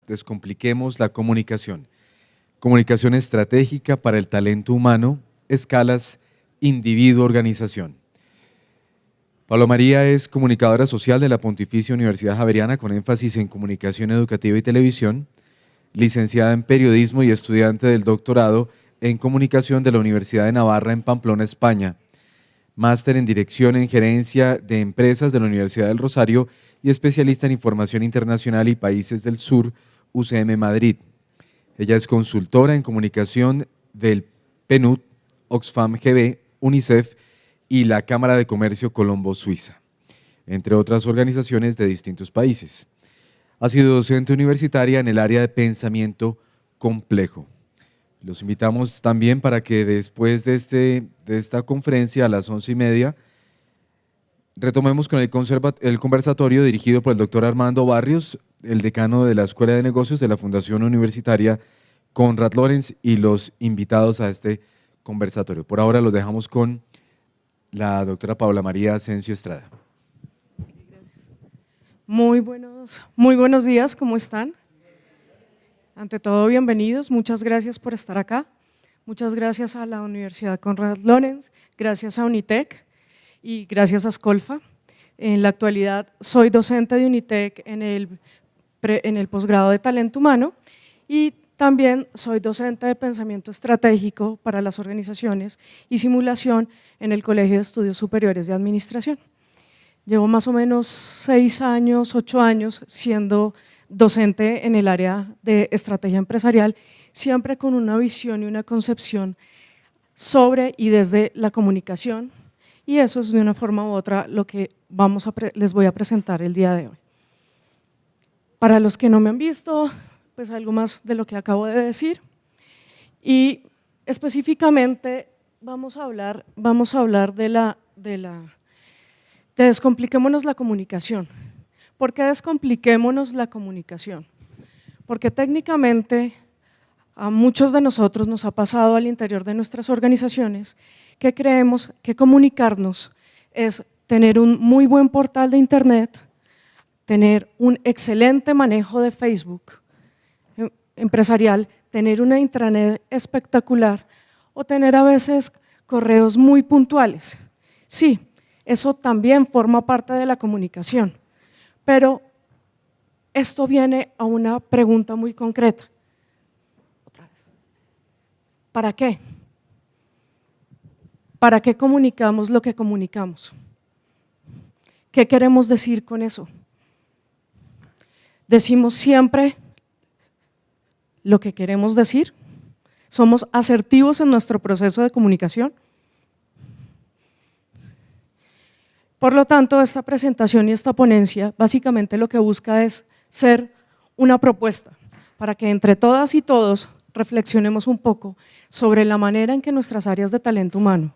Descompliquemos la comunicación. Comunicación estratégica para el talento humano, escalas individuo-organización. Paula María es comunicadora social de la Pontificia Universidad Javeriana con énfasis en comunicación educativa y televisión, licenciada en periodismo y estudiante del doctorado en comunicación de la Universidad de Navarra en Pamplona, España, máster en dirección en gerencia de empresas de la Universidad del Rosario y especialista en información internacional y países del sur, UCM Madrid. Ella es consultora en comunicación del PNUD, Oxfam GB, UNICEF y la Cámara de Comercio Colombo, Suiza, entre otras organizaciones de distintos países. Ha sido docente universitaria en el área de pensamiento complejo. Los invitamos también para que después de esta conferencia a las 11:30 retomemos con el conversatorio dirigido por el doctor Armando Barrios, el decano de la Escuela de Negocios de la Fundación Universitaria Konrad Lorenz y los invitados a este conversatorio. Por ahora los dejamos con la doctora Paula María Asensio Estrada. Muy buenos días, ¿cómo están? Ante todo, bienvenidos, muchas gracias por estar acá, muchas gracias a la Universidad Konrad Lorenz, gracias a Unitec y gracias a Scolfa. En la actualidad soy docente de Unitec en el posgrado de talento humano y también soy docente de pensamiento estratégico para las organizaciones y simulación en el Colegio de Estudios Superiores de Administración. Llevo más o menos 6 años, 8 años siendo docente en el área de estrategia empresarial, siempre con una visión y una concepción sobre y desde la comunicación, y eso es de una forma u otra lo que les voy a presentar el día de hoy. Para los que no me han visto, pues algo más de lo que acabo de decir, y específicamente vamos a hablar de descompliquémonos la comunicación. ¿Por qué descompliquémonos la comunicación? Porque técnicamente a muchos de nosotros nos ha pasado al interior de nuestras organizaciones que creemos que comunicarnos es tener un muy buen portal de internet, tener un excelente manejo de Facebook empresarial, tener una intranet espectacular o tener a veces correos muy puntuales. Sí, eso también forma parte de la comunicación, pero esto viene a una pregunta muy concreta. Otra vez. ¿Para qué? ¿Para qué comunicamos lo que comunicamos? ¿Qué queremos decir con eso? ¿Decimos siempre lo que queremos decir? ¿Somos asertivos en nuestro proceso de comunicación? Por lo tanto, esta presentación y esta ponencia básicamente lo que busca es ser una propuesta para que entre todas y todos reflexionemos un poco sobre la manera en que nuestras áreas de talento humano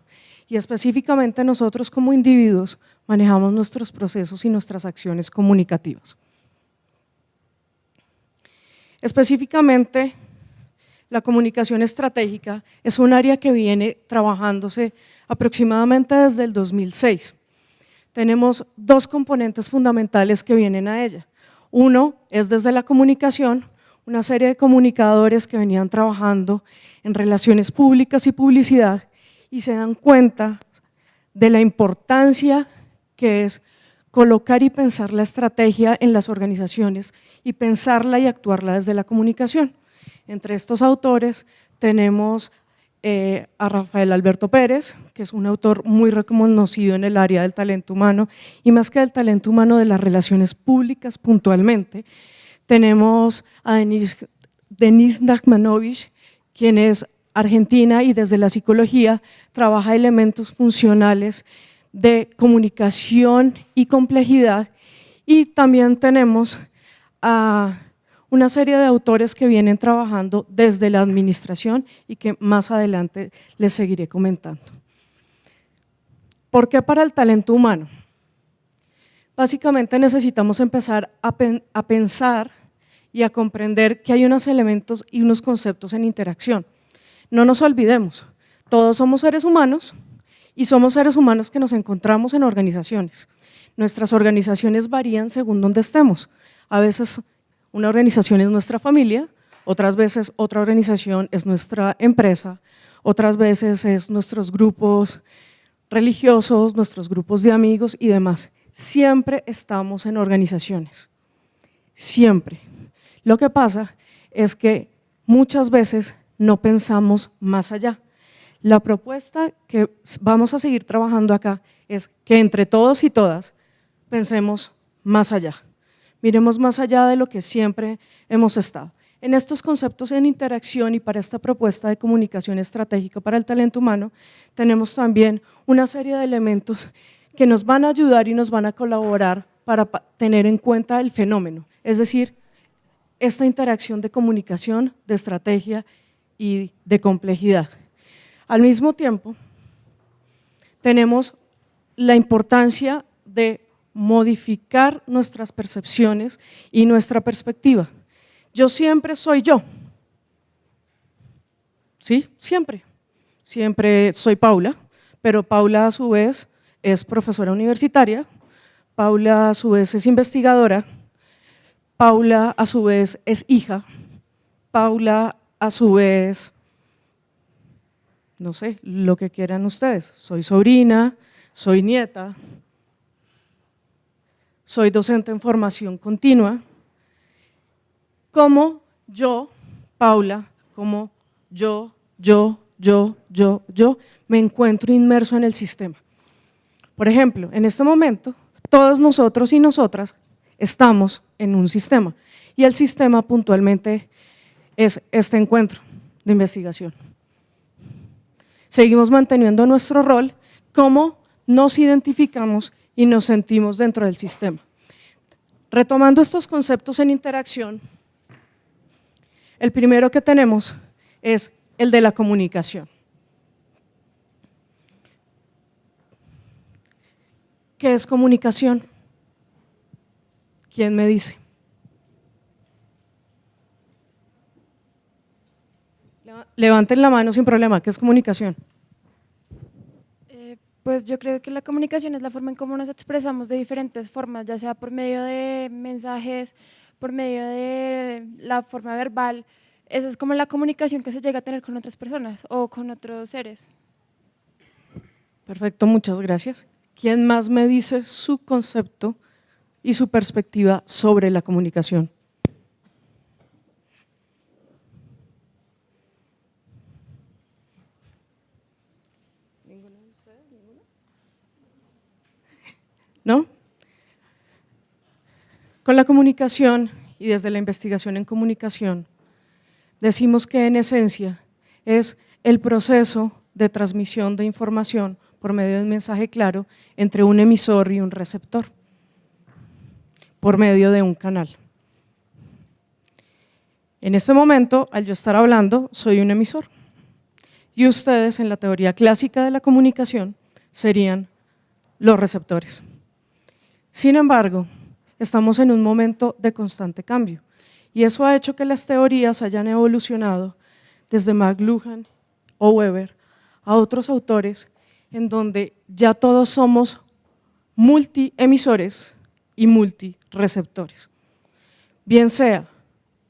y específicamente nosotros como individuos manejamos nuestros procesos y nuestras acciones comunicativas. Específicamente, la comunicación estratégica es un área que viene trabajándose aproximadamente desde el 2006. Tenemos 2 componentes fundamentales que vienen a ella. Uno es desde la comunicación, una serie de comunicadores que venían trabajando en relaciones públicas y publicidad y se dan cuenta de la importancia que es colocar y pensar la estrategia en las organizaciones y pensarla y actuarla desde la comunicación. Entre estos autores tenemos a Rafael Alberto Pérez, que es un autor muy reconocido en el área del talento humano y más que del talento humano, de las relaciones públicas puntualmente. Tenemos a Denise Nachmanovich, quien es argentina y desde la psicología trabaja elementos funcionales de comunicación y complejidad, y también tenemos a una serie de autores que vienen trabajando desde la administración y que más adelante les seguiré comentando. ¿Por qué para el talento humano? Básicamente necesitamos empezar a pensar y a comprender que hay unos elementos y unos conceptos en interacción. No nos olvidemos, todos somos seres humanos y somos seres humanos que nos encontramos en organizaciones. Nuestras organizaciones varían según donde estemos. A veces una organización es nuestra familia, otras veces otra organización es nuestra empresa, otras veces es nuestros grupos religiosos, nuestros grupos de amigos y demás. Siempre estamos en organizaciones, siempre. Lo que pasa es que muchas veces no pensamos más allá. La propuesta que vamos a seguir trabajando acá es que entre todos y todas pensemos más allá. Miremos más allá de lo que siempre hemos estado. En estos conceptos en interacción y para esta propuesta de comunicación estratégica para el talento humano, tenemos también una serie de elementos que nos van a ayudar y nos van a colaborar para tener en cuenta el fenómeno, es decir, esta interacción de comunicación, de estrategia y de complejidad. Al mismo tiempo, tenemos la importancia de modificar nuestras percepciones y nuestra perspectiva. Yo siempre soy yo, ¿sí? Siempre. Siempre soy Paula, pero Paula a su vez es profesora universitaria, Paula a su vez es investigadora, Paula a su vez es hija, Paula a su vez, no sé, lo que quieran ustedes, soy sobrina, soy nieta, soy docente en formación continua. Como yo, Paula, como yo, me encuentro inmerso en el sistema. Por ejemplo, en este momento, todos nosotros y nosotras estamos en un sistema y el sistema puntualmente es este encuentro de investigación. Seguimos manteniendo nuestro rol, cómo nos identificamos y nos sentimos dentro del sistema. Retomando estos conceptos en interacción, el primero que tenemos es el de la comunicación. ¿Qué es comunicación? ¿Quién me dice? Levanten la mano sin problema, ¿qué es comunicación? Pues yo creo que la comunicación es la forma en cómo nos expresamos de diferentes formas, ya sea por medio de mensajes, por medio de la forma verbal. Esa es como la comunicación que se llega a tener con otras personas o con otros seres. Perfecto, muchas gracias. ¿Quién más me dice su concepto y su perspectiva sobre la comunicación? ¿No? Con la comunicación y desde la investigación en comunicación, decimos que en esencia es el proceso de transmisión de información por medio de un mensaje claro entre un emisor y un receptor, por medio de un canal. En este momento, al yo estar hablando, soy un emisor y ustedes en la teoría clásica de la comunicación serían los receptores. Sin embargo, estamos en un momento de constante cambio y eso ha hecho que las teorías hayan evolucionado desde McLuhan o Weber a otros autores en donde ya todos somos multiemisores y multireceptores. Bien sea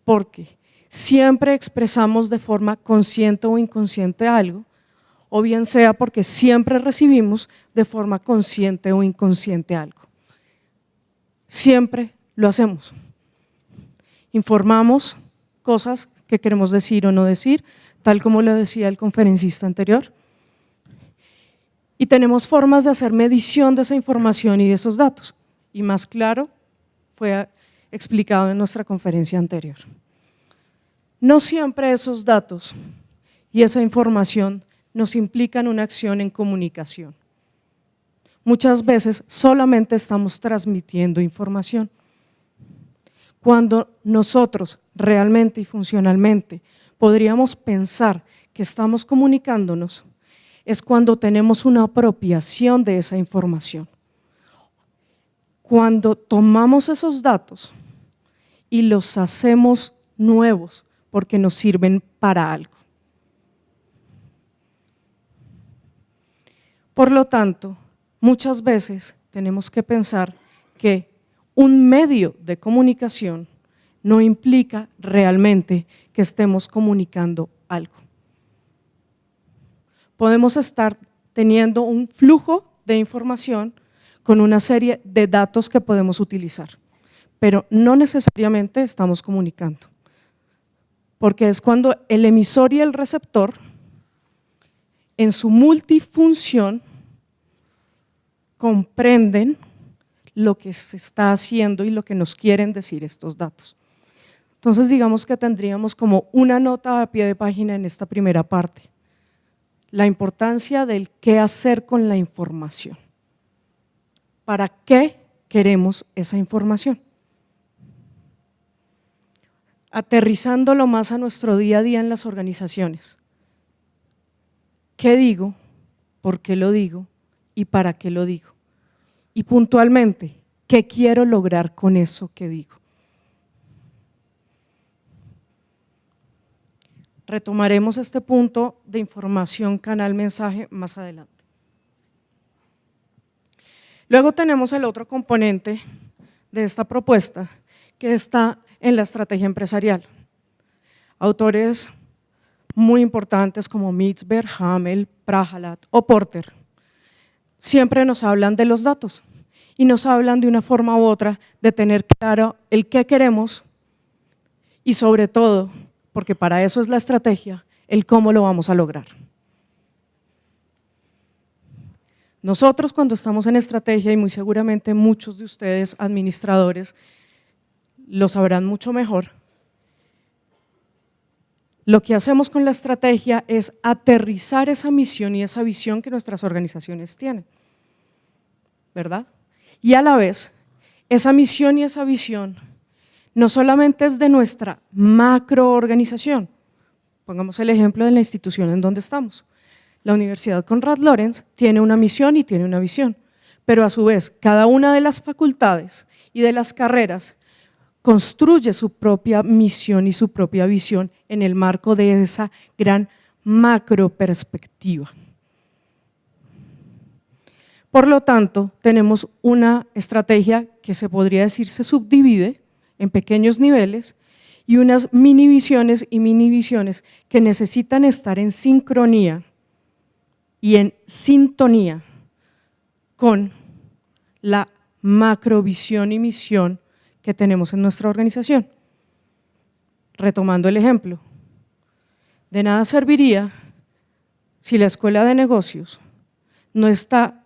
porque siempre expresamos de forma consciente o inconsciente algo, o bien sea porque siempre recibimos de forma consciente o inconsciente algo. Siempre lo hacemos. Informamos cosas que queremos decir o no decir, tal como lo decía el conferencista anterior. Y tenemos formas de hacer medición de esa información y de esos datos. Y más claro, fue explicado en nuestra conferencia anterior. No siempre esos datos y esa información nos implican una acción en comunicación. Muchas veces solamente estamos transmitiendo información. Cuando nosotros realmente y funcionalmente podríamos pensar que estamos comunicándonos, es cuando tenemos una apropiación de esa información. Cuando tomamos esos datos y los hacemos nuevos porque nos sirven para algo. Por lo tanto, muchas veces tenemos que pensar que un medio de comunicación no implica realmente que estemos comunicando algo. Podemos estar teniendo un flujo de información con una serie de datos que podemos utilizar, pero no necesariamente estamos comunicando, porque es cuando el emisor y el receptor, en su multifunción, comprenden lo que se está haciendo y lo que nos quieren decir estos datos. Entonces, digamos que tendríamos como una nota a pie de página en esta primera parte, la importancia del qué hacer con la información. ¿Para qué queremos esa información? Aterrizándolo más a nuestro día a día en las organizaciones. ¿Qué digo? ¿Por qué lo digo? ¿Y para qué lo digo? Y puntualmente, ¿qué quiero lograr con eso que digo? Retomaremos este punto de información, canal, mensaje más adelante. Luego tenemos el otro componente de esta propuesta que está en la estrategia empresarial. Autores muy importantes como Mitzberg, Hamel, Prahalat o Porter siempre nos hablan de los datos y nos hablan de una forma u otra de tener claro el qué queremos y sobre todo, porque para eso es la estrategia, el cómo lo vamos a lograr. Nosotros cuando estamos en estrategia, y muy seguramente muchos de ustedes administradores lo sabrán mucho mejor, lo que hacemos con la estrategia es aterrizar esa misión y esa visión que nuestras organizaciones tienen, ¿verdad? Y a la vez, esa misión y esa visión no solamente es de nuestra macroorganización, pongamos el ejemplo de la institución en donde estamos. La Universidad Konrad Lorenz tiene una misión y tiene una visión, pero a su vez cada una de las facultades y de las carreras construye su propia misión y su propia visión en el marco de esa gran macro perspectiva. Por lo tanto, tenemos una estrategia que se podría decir se subdivide en pequeños niveles y unas mini visiones y mini visiones que necesitan estar en sincronía y en sintonía con la macrovisión y misión que tenemos en nuestra organización. Retomando el ejemplo, de nada serviría si la escuela de negocios no está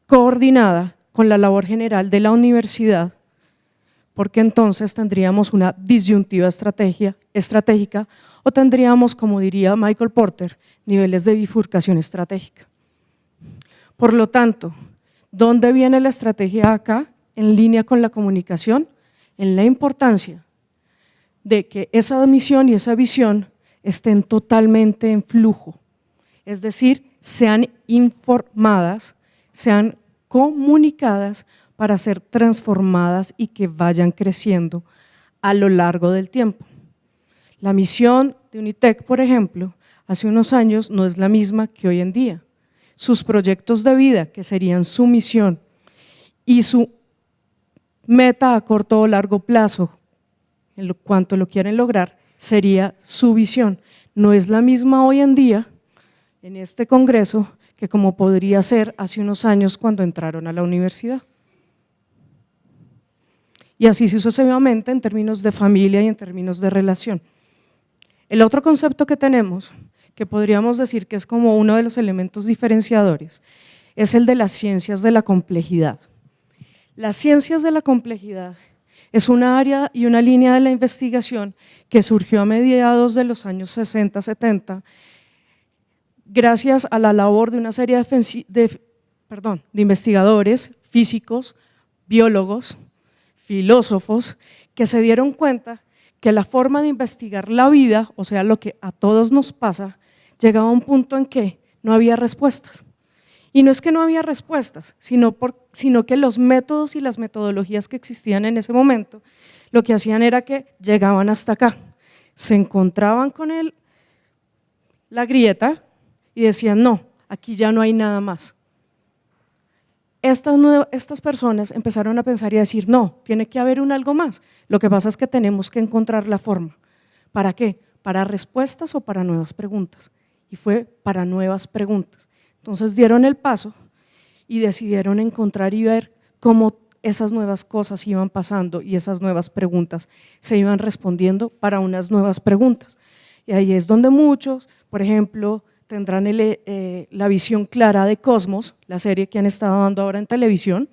coordinada con la labor general de la universidad, porque entonces tendríamos una disyuntiva estratégica o tendríamos, como diría Michael Porter, niveles de bifurcación estratégica. Por lo tanto, ¿dónde viene la estrategia acá? En línea con la comunicación, en la importancia de que esa misión y esa visión estén totalmente en flujo, es decir, sean informadas, sean comunicadas para ser transformadas y que vayan creciendo a lo largo del tiempo. La misión de Unitec, por ejemplo, hace unos años no es la misma que hoy en día. Sus proyectos de vida, que serían su misión y su meta a corto o largo plazo, en lo cuanto lo quieren lograr, sería su visión. No es la misma hoy en día en este congreso que como podría ser hace unos años cuando entraron a la universidad. Y así sucesivamente en términos de familia y en términos de relación. El otro concepto que tenemos, que podríamos decir que es como uno de los elementos diferenciadores, es el de las ciencias de la complejidad. Las ciencias de la complejidad es una área y una línea de la investigación que surgió a mediados de los años 60-70 gracias a la labor de una serie de investigadores, físicos, biólogos, filósofos, que se dieron cuenta que la forma de investigar la vida, o sea, lo que a todos nos pasa, llegaba a un punto en que no había respuestas. Y no es que no había respuestas, sino que los métodos y las metodologías que existían en ese momento, lo que hacían era que llegaban hasta acá, se encontraban con la grieta y decían, no, aquí ya no hay nada más. Estas personas empezaron a pensar y a decir, no, tiene que haber un algo más. Lo que pasa es que tenemos que encontrar la forma. ¿Para qué? ¿Para respuestas o para nuevas preguntas? Y fue para nuevas preguntas. Entonces dieron el paso y decidieron encontrar y ver cómo esas nuevas cosas iban pasando y esas nuevas preguntas se iban respondiendo para unas nuevas preguntas. Y ahí es donde muchos, por ejemplo, tendrán la visión clara de Cosmos, la serie que han estado dando ahora en televisión,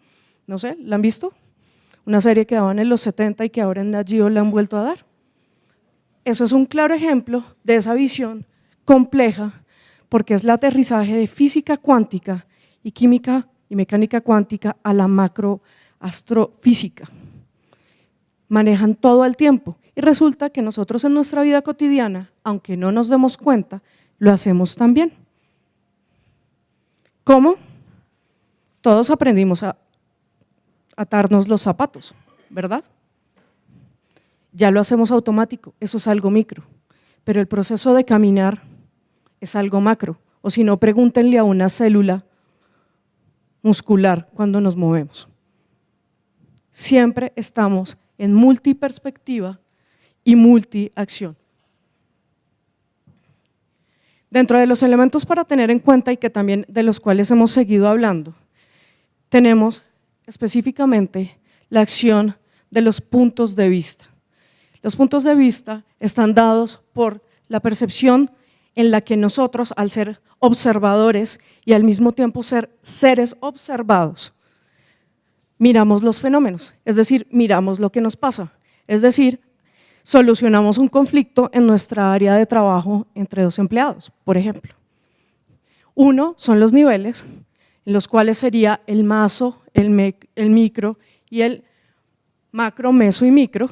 no sé, ¿la han visto? Una serie que daban en los 70 y que ahora en Nat Geo la han vuelto a dar. Eso es un claro ejemplo de esa visión compleja, porque es el aterrizaje de física cuántica y química y mecánica cuántica a la macroastrofísica. Manejan todo el tiempo y resulta que nosotros en nuestra vida cotidiana, aunque no nos demos cuenta, lo hacemos también. ¿Cómo? Todos aprendimos a atarnos los zapatos, ¿verdad? Ya lo hacemos automático, eso es algo micro, pero el proceso de caminar es algo macro, o si no, pregúntenle a una célula muscular cuando nos movemos. Siempre estamos en multiperspectiva y multiacción. Dentro de los elementos para tener en cuenta y que también de los cuales hemos seguido hablando, tenemos específicamente la acción de los puntos de vista. Los puntos de vista están dados por la percepción en la que nosotros, al ser observadores y al mismo tiempo ser seres observados, miramos los fenómenos, es decir, miramos lo que nos pasa, es decir, solucionamos un conflicto en nuestra área de trabajo entre dos empleados, por ejemplo. Uno son los niveles, en los cuales sería el maso, el micro y el macro, meso y micro,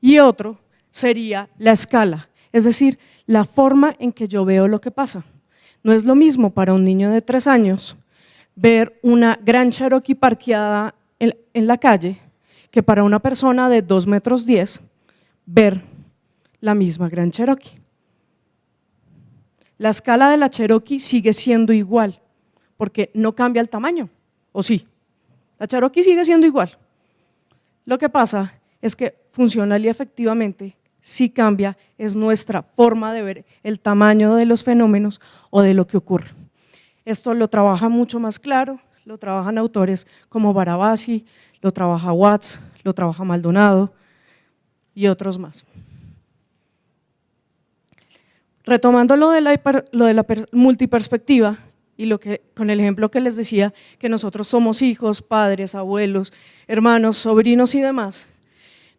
y otro sería la escala, es decir, la forma en que yo veo lo que pasa. No es lo mismo para un niño de 3 años ver una gran Cherokee parqueada en la calle que para una persona de 2,10 metros ver la misma gran Cherokee. La escala de la Cherokee sigue siendo igual, porque no cambia el tamaño, ¿o sí? La Cherokee sigue siendo igual. Lo que pasa es que funcional y efectivamente sí cambia, es nuestra forma de ver el tamaño de los fenómenos o de lo que ocurre. Esto lo trabaja mucho más claro, lo trabajan autores como Barabasi, lo trabaja Watts, lo trabaja Maldonado y otros más. Retomando lo de la multiperspectiva y con el ejemplo que les decía, que nosotros somos hijos, padres, abuelos, hermanos, sobrinos y demás,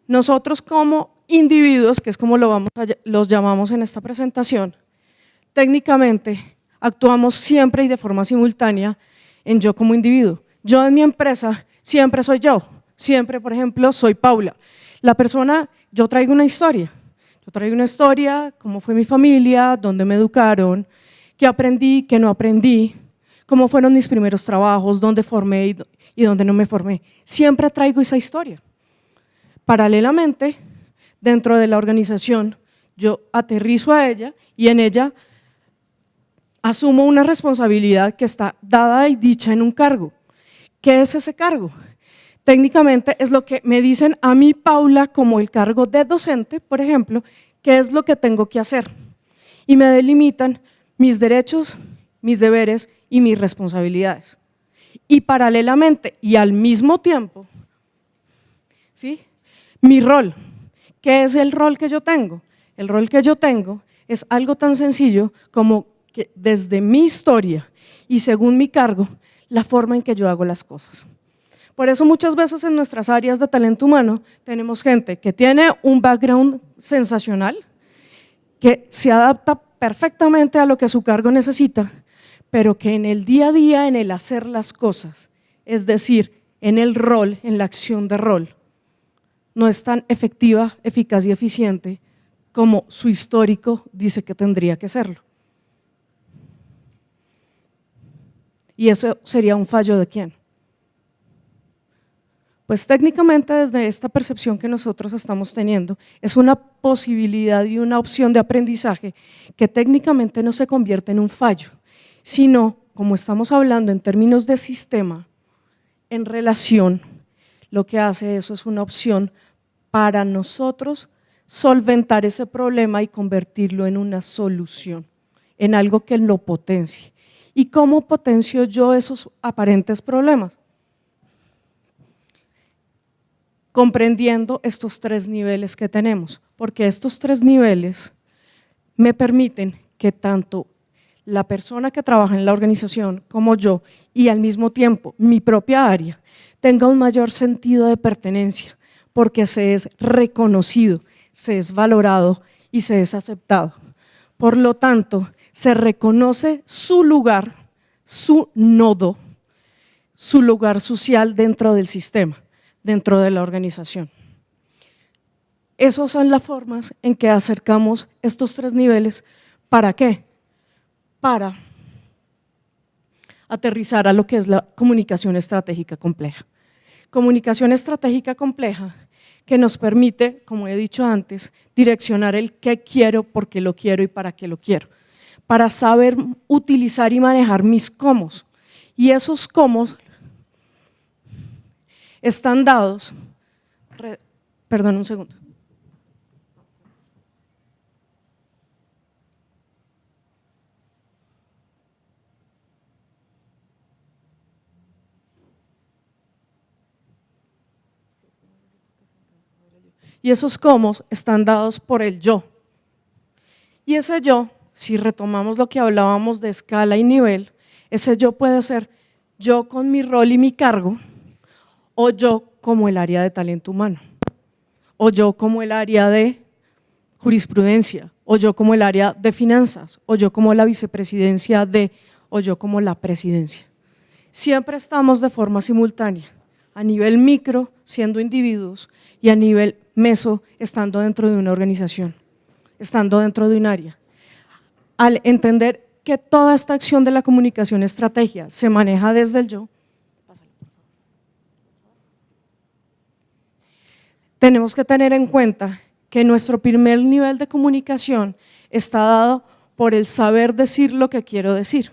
nosotros como individuos, que es como los llamamos en esta presentación, técnicamente actuamos siempre y de forma simultánea en yo como individuo. Yo en mi empresa siempre soy yo, siempre, por ejemplo, soy Paula. La persona, yo traigo una historia, cómo fue mi familia, dónde me educaron, qué aprendí, qué no aprendí, cómo fueron mis primeros trabajos, dónde formé y dónde no me formé. Siempre traigo esa historia. Paralelamente, dentro de la organización, yo aterrizo a ella y en ella asumo una responsabilidad que está dada y dicha en un cargo. ¿Qué es ese cargo? Técnicamente es lo que me dicen a mí, Paula, como el cargo de docente, por ejemplo, qué es lo que tengo que hacer. Y me delimitan mis derechos, mis deberes y mis responsabilidades. Y paralelamente y al mismo tiempo, ¿sí?, mi rol. ¿Qué es el rol que yo tengo? El rol que yo tengo es algo tan sencillo como que desde mi historia y según mi cargo, la forma en que yo hago las cosas. Por eso muchas veces en nuestras áreas de talento humano tenemos gente que tiene un background sensacional, que se adapta perfectamente a lo que su cargo necesita, pero que en el día a día, en el hacer las cosas, es decir, en el rol, en la acción de rol, no es tan efectiva, eficaz y eficiente como su histórico dice que tendría que serlo. ¿Y eso sería un fallo de quién? Pues técnicamente desde esta percepción que nosotros estamos teniendo, es una posibilidad y una opción de aprendizaje que técnicamente no se convierte en un fallo, sino, como estamos hablando en términos de sistema, en relación, lo que hace eso es una opción para nosotros solventar ese problema y convertirlo en una solución, en algo que lo potencie. ¿Y cómo potencio yo esos aparentes problemas? Comprendiendo estos 3 niveles que tenemos, porque estos 3 niveles me permiten que tanto la persona que trabaja en la organización como yo y al mismo tiempo mi propia área tenga un mayor sentido de pertenencia, porque se es reconocido, se es valorado y se es aceptado. Por lo tanto, se reconoce su lugar, su nodo, su lugar social dentro del sistema, dentro de la organización. Esas son las formas en que acercamos estos 3 niveles. ¿Para qué? Para aterrizar a lo que es la comunicación estratégica compleja. Comunicación estratégica compleja que nos permite, como he dicho antes, direccionar el qué quiero, por qué lo quiero y para qué lo quiero, para saber utilizar y manejar mis cómo. Y esos cómo están dados, perdón un segundo. Y esos cómo están dados por el yo. Y ese yo, si retomamos lo que hablábamos de escala y nivel, ese yo puede ser yo con mi rol y mi cargo, o yo como el área de talento humano, o yo como el área de jurisprudencia, o yo como el área de finanzas, o yo como la vicepresidencia de, o yo como la presidencia. Siempre estamos de forma simultánea, a nivel micro siendo individuos y a nivel meso estando dentro de una organización, estando dentro de un área. Al entender que toda esta acción de la comunicación estrategia se maneja desde el yo, tenemos que tener en cuenta que nuestro primer nivel de comunicación está dado por el saber decir lo que quiero decir.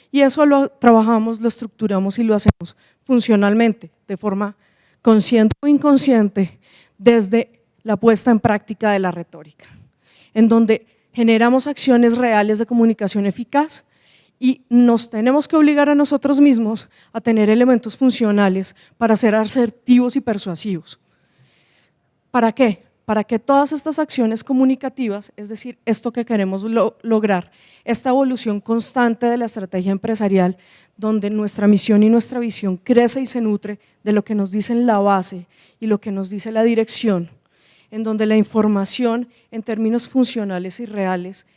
Y eso lo trabajamos, lo estructuramos y lo hacemos funcionalmente, de forma consciente o inconsciente, desde la puesta en práctica de la retórica, en donde generamos acciones reales de comunicación eficaz y nos tenemos que obligar a nosotros mismos a tener elementos funcionales para ser asertivos y persuasivos. ¿Para qué? Para que todas estas acciones comunicativas, es decir, esto que queremos lograr, esta evolución constante de la estrategia empresarial, donde nuestra misión y nuestra visión crece y se nutre de lo que nos dice la base y lo que nos dice la dirección, en donde la información en términos funcionales y reales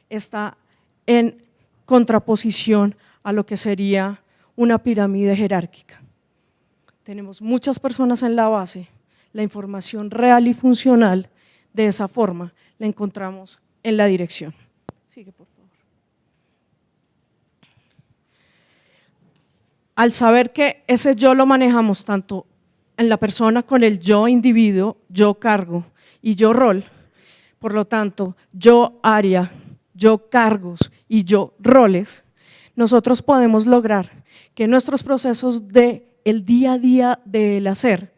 está en contraposición a lo que sería una pirámide jerárquica. Tenemos muchas personas en la base. La información real y funcional de esa forma la encontramos en la dirección. Sigue, por favor. Al saber que ese yo lo manejamos tanto en la persona con el yo individuo, yo cargo y yo rol, por lo tanto, yo área, yo cargos y yo roles, nosotros podemos lograr que nuestros procesos del día a día del hacer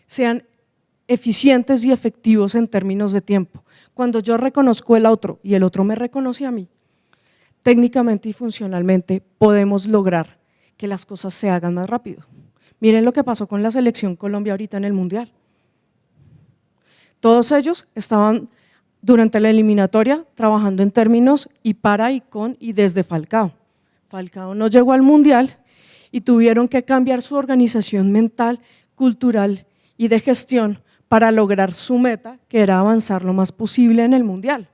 sean eficientes y efectivos en términos de tiempo. Cuando yo reconozco el otro y el otro me reconoce a mí, técnicamente y funcionalmente podemos lograr que las cosas se hagan más rápido. Miren lo que pasó con la selección Colombia ahorita en el Mundial. Todos ellos estaban durante la eliminatoria trabajando en términos y para y con y desde Falcao. Falcao no llegó al Mundial y tuvieron que cambiar su organización mental, cultural y de gestión para lograr su meta, que era avanzar lo más posible en el Mundial.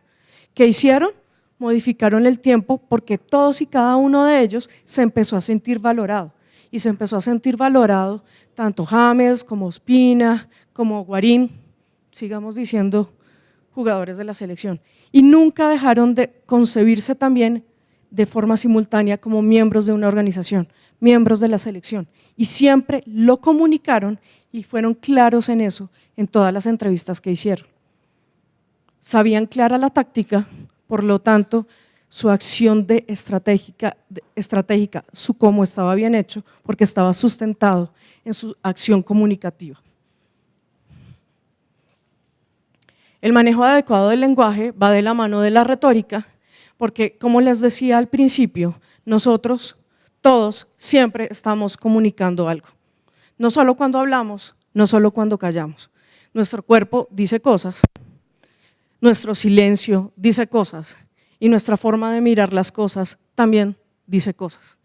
¿Qué hicieron? Modificaron el tiempo porque todos y cada uno de ellos se empezó a sentir valorado. Y se empezó a sentir valorado tanto James como Ospina, como Guarín, sigamos diciendo jugadores de la selección. Y nunca dejaron de concebirse también de forma simultánea como miembros de una organización, miembros de la selección. Y siempre lo comunicaron y fueron claros en eso en todas las entrevistas que hicieron. Sabían clara la táctica, por lo tanto, su acción estratégica, su cómo estaba bien hecho, porque estaba sustentado en su acción comunicativa. El manejo adecuado del lenguaje va de la mano de la retórica, porque como les decía al principio, nosotros todos siempre estamos comunicando algo. No solo cuando hablamos, no solo cuando callamos. Nuestro cuerpo dice cosas, nuestro silencio dice cosas y nuestra forma de mirar las cosas también dice cosas.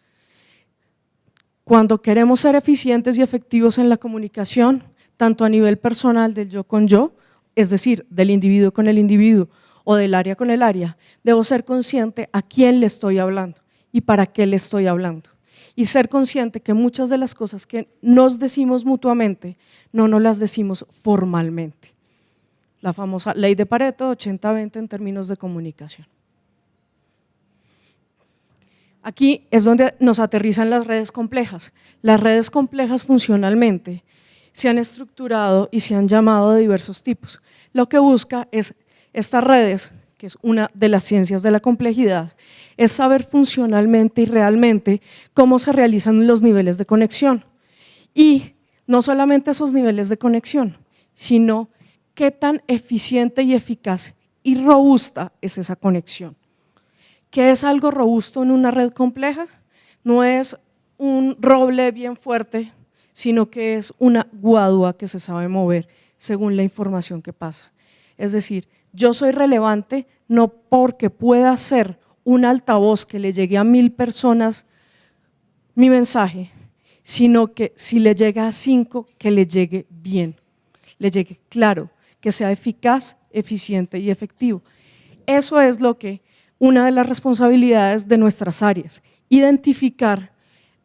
Cuando queremos ser eficientes y efectivos en la comunicación, tanto a nivel personal del yo con yo, es decir, del individuo con el individuo o del área con el área, debo ser consciente a quién le estoy hablando y para qué le estoy hablando. Y ser consciente que muchas de las cosas que nos decimos mutuamente no nos las decimos formalmente. La famosa ley de Pareto, 80-20 en términos de comunicación. Aquí es donde nos aterrizan las redes complejas. Las redes complejas funcionalmente se han estructurado y se han llamado de diversos tipos. Lo que busca es estas redes, que es una de las ciencias de la complejidad, es saber funcionalmente y realmente cómo se realizan los niveles de conexión. Y no solamente esos niveles de conexión, sino qué tan eficiente y eficaz y robusta es esa conexión. ¿Qué es algo robusto en una red compleja? No es un roble bien fuerte, sino que es una guadua que se sabe mover según la información que pasa. Es decir, yo soy relevante no porque pueda ser un altavoz que le llegue a 1000 personas mi mensaje, sino que si le llega a 5, que le llegue bien, le llegue claro, que sea eficaz, eficiente y efectivo. Eso es lo que una de las responsabilidades de nuestras áreas, identificar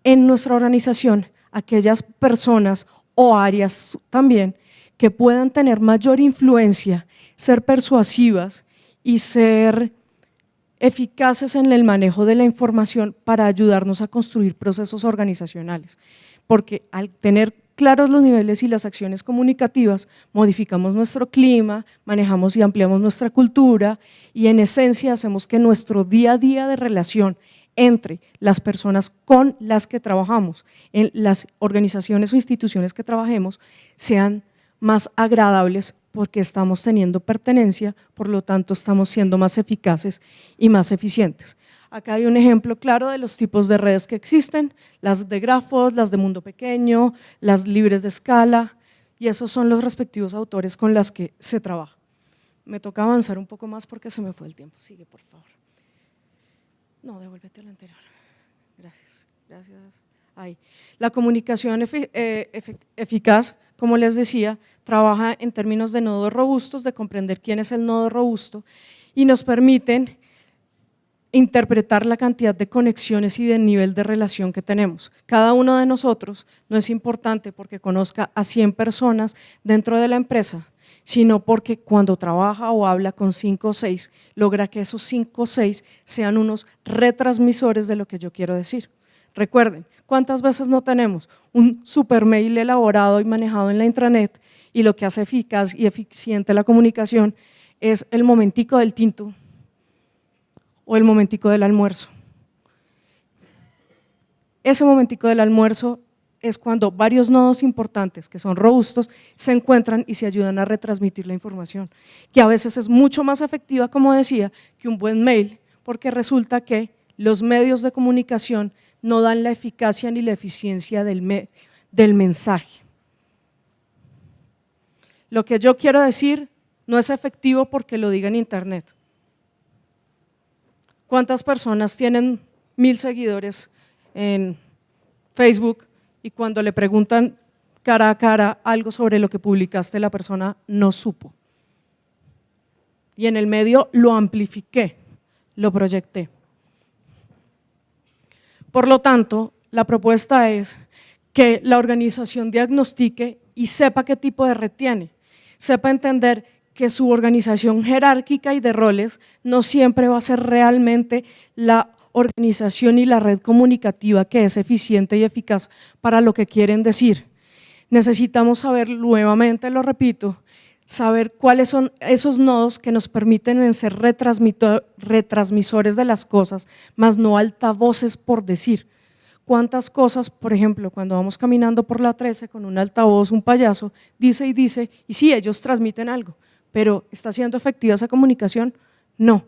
en nuestra organización aquellas personas o áreas también que puedan tener mayor influencia, ser persuasivas y ser eficaces en el manejo de la información para ayudarnos a construir procesos organizacionales, porque al tener claros los niveles y las acciones comunicativas, modificamos nuestro clima, manejamos y ampliamos nuestra cultura y en esencia hacemos que nuestro día a día de relación entre las personas con las que trabajamos, en las organizaciones o instituciones que trabajemos, sean más agradables porque estamos teniendo pertenencia, por lo tanto estamos siendo más eficaces y más eficientes. Acá hay un ejemplo claro de los tipos de redes que existen, las de grafos, las de mundo pequeño, las libres de escala, y esos son los respectivos autores con las que se trabaja. Me toca avanzar un poco más porque se me fue el tiempo. Sigue, por favor. No, devuélvete al anterior. Gracias, gracias. Ahí. La comunicación eficaz, como les decía, trabaja en términos de nodos robustos, de comprender quién es el nodo robusto y nos permiten interpretar la cantidad de conexiones y del nivel de relación que tenemos. Cada uno de nosotros no es importante porque conozca a 100 personas dentro de la empresa, sino porque cuando trabaja o habla con 5 o 6, logra que esos 5 o 6 sean unos retransmisores de lo que yo quiero decir. Recuerden, ¿cuántas veces no tenemos un super mail elaborado y manejado en la intranet y lo que hace eficaz y eficiente la comunicación es el momentico del tinto o el momentico del almuerzo? Ese momentico del almuerzo es cuando varios nodos importantes que son robustos se encuentran y se ayudan a retransmitir la información, que a veces es mucho más efectiva, como decía, que un buen mail, porque resulta que los medios de comunicación no dan la eficacia ni la eficiencia del mensaje. Lo que yo quiero decir no es efectivo porque lo diga en internet. ¿Cuántas personas tienen 1000 seguidores en Facebook y cuando le preguntan cara a cara algo sobre lo que publicaste, la persona no supo? Y en el medio lo amplifiqué, lo proyecté. Por lo tanto, la propuesta es que la organización diagnostique y sepa qué tipo de red tiene, sepa entender que su organización jerárquica y de roles no siempre va a ser realmente la organización y la red comunicativa que es eficiente y eficaz para lo que quieren decir. Necesitamos saber, nuevamente lo repito, saber cuáles son esos nodos que nos permiten ser retransmisores de las cosas, más no altavoces por decir. ¿Cuántas cosas, por ejemplo, cuando vamos caminando por la 13 con un altavoz, un payaso, dice, y sí, ellos transmiten algo, pero ¿está siendo efectiva esa comunicación? No.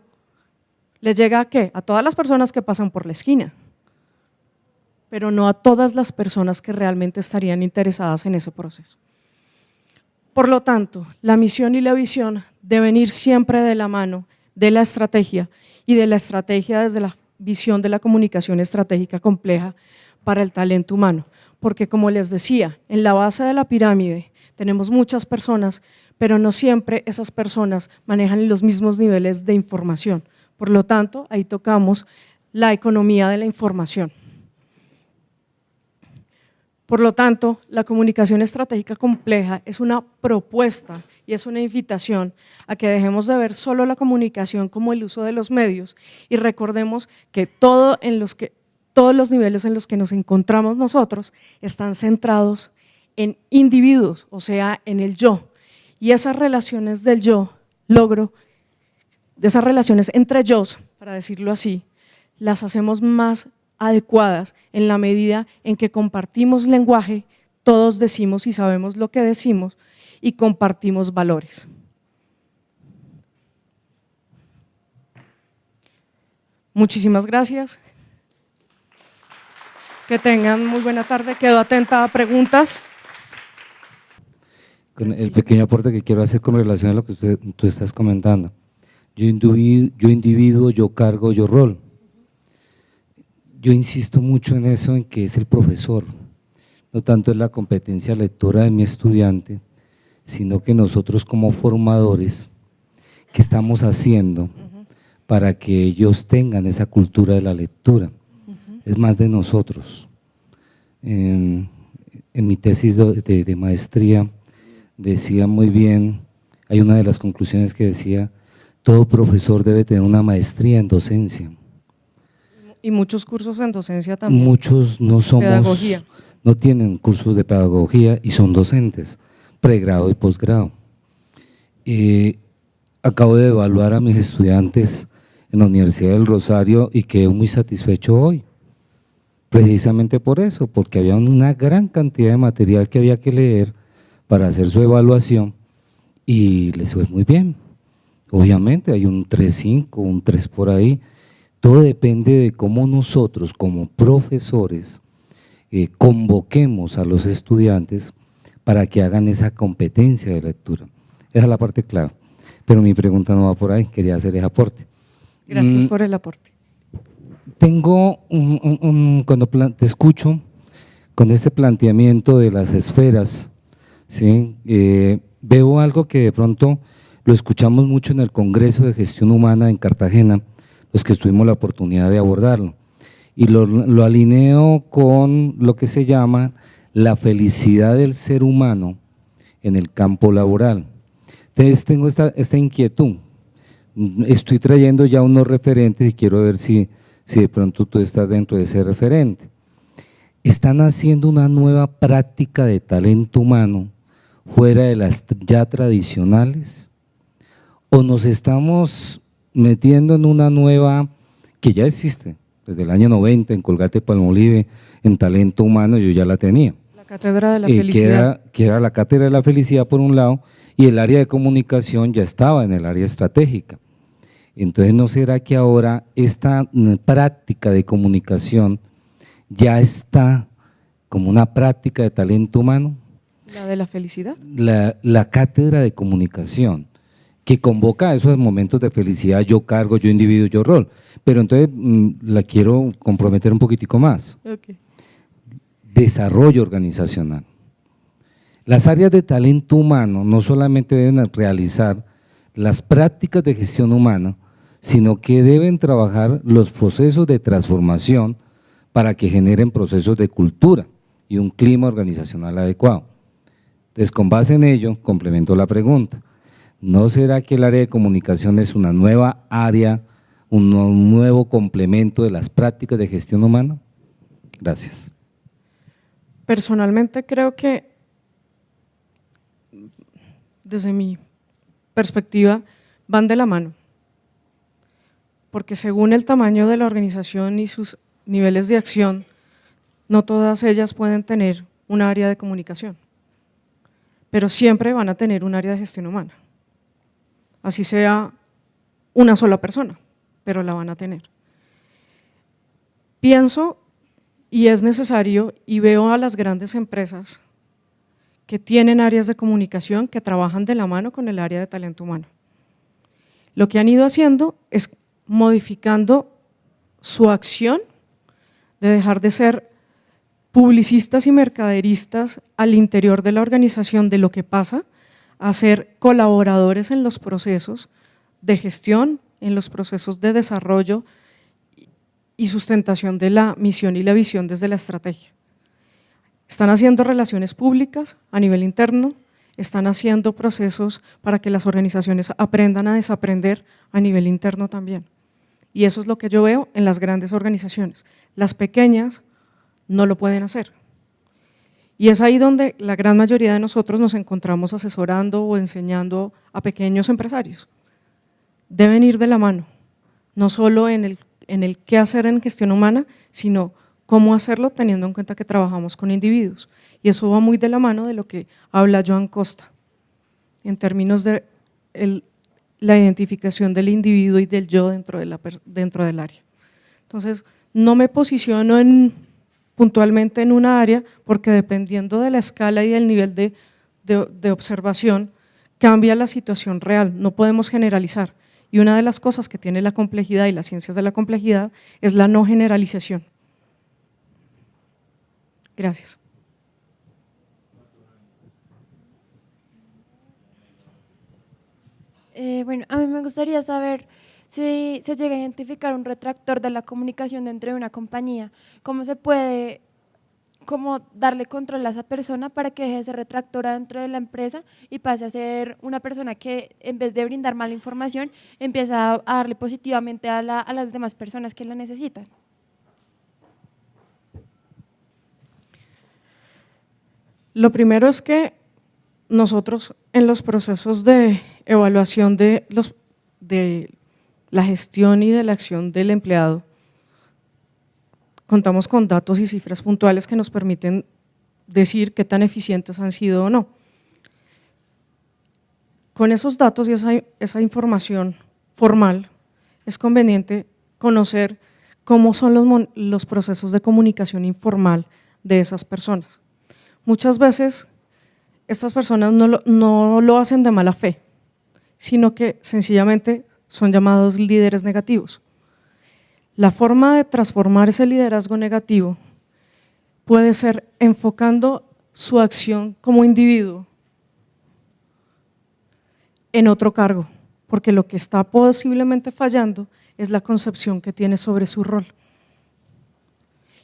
¿Les llega a qué? A todas las personas que pasan por la esquina, pero no a todas las personas que realmente estarían interesadas en ese proceso. Por lo tanto, la misión y la visión deben ir siempre de la mano de la estrategia y de la estrategia desde la visión de la comunicación estratégica compleja para el talento humano, porque como les decía, en la base de la pirámide tenemos muchas personas, pero no siempre esas personas manejan los mismos niveles de información. Por lo tanto, ahí tocamos la economía de la información. Por lo tanto, la comunicación estratégica compleja es una propuesta y es una invitación a que dejemos de ver solo la comunicación como el uso de los medios y recordemos que todos los niveles en los que nos encontramos nosotros están centrados en individuos, o sea, en el yo. Y esas relaciones del yo, de esas relaciones entre yos, para decirlo así, las hacemos más adecuadas en la medida en que compartimos lenguaje, todos decimos y sabemos lo que decimos y compartimos valores. Muchísimas gracias. Que tengan muy buena tarde. Quedo atenta a preguntas. Con el pequeño aporte que quiero hacer con relación a lo que tú estás comentando. Yo individuo, yo cargo, yo rol. Yo insisto mucho en eso, en que es el profesor, no tanto en la competencia lectora de mi estudiante, sino que nosotros como formadores, ¿qué estamos haciendo para que ellos tengan esa cultura de la lectura? Es más de nosotros. En mi tesis de maestría decía muy bien, hay una de las conclusiones que decía, todo profesor debe tener una maestría en docencia. Y muchos cursos en docencia también. Muchos no tienen cursos de pedagogía y son docentes, pregrado y posgrado. Acabo de evaluar a mis estudiantes en la Universidad del Rosario y quedé muy satisfecho hoy, precisamente por eso, porque había una gran cantidad de material que había que leer para hacer su evaluación y les fue muy bien. Obviamente hay un 3.5, un 3 por ahí. Todo depende de cómo nosotros como profesores convoquemos a los estudiantes para que hagan esa competencia de lectura. Esa es la parte clave, pero mi pregunta no va por ahí, quería hacer ese aporte. Gracias por el aporte. Tengo cuando te escucho con este planteamiento de las esferas, ¿sí? Veo algo que de pronto lo escuchamos mucho en el Congreso de Gestión Humana en Cartagena, los que tuvimos la oportunidad de abordarlo, y lo alineo con lo que se llama la felicidad del ser humano en el campo laboral. Entonces tengo esta inquietud, estoy trayendo ya unos referentes y quiero ver si de pronto tú estás dentro de ese referente. ¿Están haciendo una nueva práctica de talento humano fuera de las ya tradicionales? ¿O nos estamos metiendo en una nueva que ya existe desde el año 90 en Colgate-Palmolive, en talento humano? Yo ya la tenía. La cátedra de la felicidad. Que era la cátedra de la felicidad por un lado, y el área de comunicación ya estaba en el área estratégica. Entonces, ¿no será que ahora esta práctica de comunicación ya está como una práctica de talento humano? ¿La de la felicidad? La cátedra de comunicación, que convoca a esos momentos de felicidad, yo cargo, yo individuo, yo rol, pero entonces la quiero comprometer un poquitico más. Okay. Desarrollo organizacional. Las áreas de talento humano no solamente deben realizar las prácticas de gestión humana, sino que deben trabajar los procesos de transformación para que generen procesos de cultura y un clima organizacional adecuado. Entonces, con base en ello, complemento la pregunta. ¿No será que el área de comunicación es una nueva área, un nuevo complemento de las prácticas de gestión humana? Gracias. Personalmente creo que, desde mi perspectiva van de la mano, porque según el tamaño de la organización y sus niveles de acción, no todas ellas pueden tener un área de comunicación, pero siempre van a tener un área de gestión humana, así sea una sola persona, pero la van a tener. Pienso y es necesario y veo a las grandes empresas que tienen áreas de comunicación que trabajan de la mano con el área de talento humano. Lo que han ido haciendo es modificando su acción de dejar de ser publicistas y mercaderistas al interior de la organización de lo que pasa, a ser colaboradores en los procesos de gestión, en los procesos de desarrollo y sustentación de la misión y la visión desde la estrategia. Están haciendo relaciones públicas a nivel interno, están haciendo procesos para que las organizaciones aprendan a desaprender a nivel interno también. Y eso es lo que yo veo en las grandes organizaciones. Las pequeñas no lo pueden hacer. Y es ahí donde la gran mayoría de nosotros nos encontramos asesorando o enseñando a pequeños empresarios. Deben ir de la mano, no solo en el qué hacer en gestión humana, sino cómo hacerlo teniendo en cuenta que trabajamos con individuos. Y eso va muy de la mano de lo que habla Joan Costa, en términos de la identificación del individuo y del yo dentro del área. Entonces, no me posiciono puntualmente en una área, porque dependiendo de la escala y el nivel de observación, cambia la situación real, no podemos generalizar. Y una de las cosas que tiene la complejidad y las ciencias de la complejidad es la no generalización. Gracias. Bueno, a mí me gustaría saber si se llega a identificar un retractor de la comunicación dentro de una compañía, cómo se puede darle control a esa persona para que deje de ser retractora dentro de la empresa y pase a ser una persona que, en vez de brindar mala información, empieza a darle positivamente a las demás personas que la necesitan. Lo primero es que nosotros en los procesos de evaluación de la gestión y de la acción del empleado, contamos con datos y cifras puntuales que nos permiten decir qué tan eficientes han sido o no. Con esos datos y esa información formal, es conveniente conocer cómo son los procesos de comunicación informal de esas personas. Muchas veces estas personas no lo hacen de mala fe, sino que sencillamente son llamados líderes negativos. La forma de transformar ese liderazgo negativo puede ser enfocando su acción como individuo en otro cargo, porque lo que está posiblemente fallando es la concepción que tiene sobre su rol.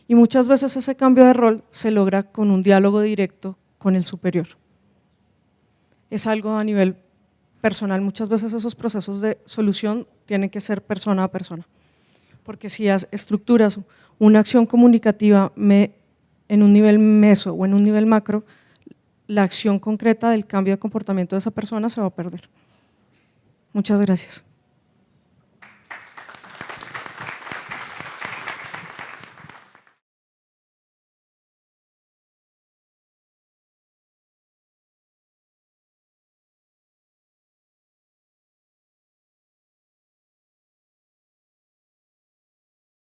Y muchas veces ese cambio de rol se logra con un diálogo directo con el superior. Es algo a nivel personal, muchas veces esos procesos de solución tienen que ser persona a persona, porque si estructuras una acción comunicativa en un nivel meso o en un nivel macro, la acción concreta del cambio de comportamiento de esa persona se va a perder. Muchas gracias.